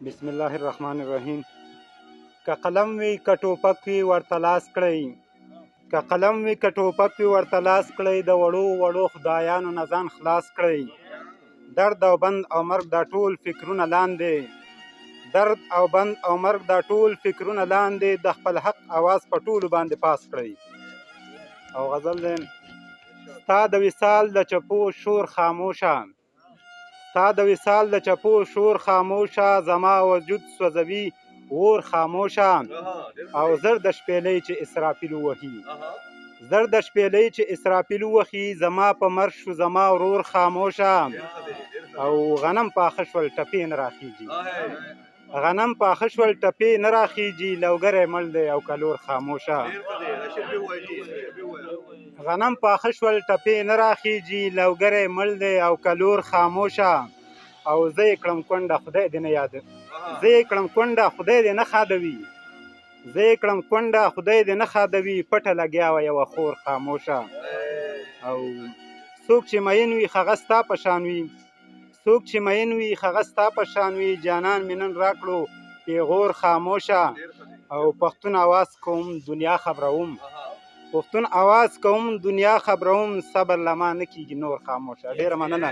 بسم الله الرحمن الرحیم. که قلم وي که ټوپک وي ورته لاس کړئ، که قلم وي که ټوپک وي ورته لاس کړئ، د وړو وړو خدایانو نه ځان خلاص کړئ. درد او بند او مرګ دا ټول فکرونه لاندې، درد او بند او مرګ دا ټول فکرونه لاندې، د خپل حق اواز په ټولو باندې پاس کړئ. او غزل دی: ستا د وصال د چپو شور خاموشه، ستا د وصال د چپو شور خاموشه، زما وجود سوځوي اور خاموشه. او زر د شپېلۍ چې اسرافیل وهي، زر د شپېلۍ چې اسرافیل وهي، زما په مرګ شو زما ورور خاموشه. او غنم پاخه شول ټپې نه راخیږي، غنم پاخه شول ټپې نه راخیږي، لوګری مړ دی او کلور خاموشه. غنم پاخه شول ټپې نه راخیږي، لوګری مړ دی او کلور خاموشه. او زه یې کړم کونډه خدای دې نه یاد، زه یې کړم کونډه خدای دې نه خادوي، زه یې کړم کونډه خدای دې نه خادوي، پټه لګیا وه یوه خور خاموشه. او څوک چې مین وي هغه ستا په شان وي، څوک چې مین وي هغه ستا په شان وي، جانان مې نن راکړو پیغور خاموشه. او پښتون اواز کوم دنیا خبروم، پښتون اواز کوم دنیا خبروم، صبر له ما نه کېږي نور خاموشه. ډېره مننه.